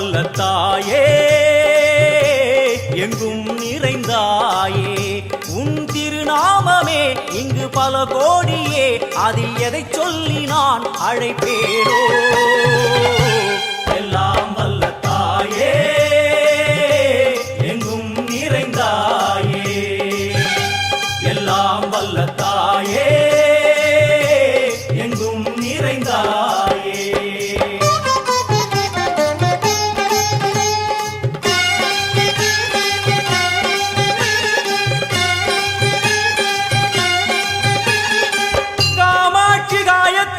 வல்ல தாயே எங்கும் நிறைந்தாயே உன் திருநாமமே இங்கு பல கோடியே அதில் எதை சொல்லி நான் அழைப்பேனோ எல்லாம்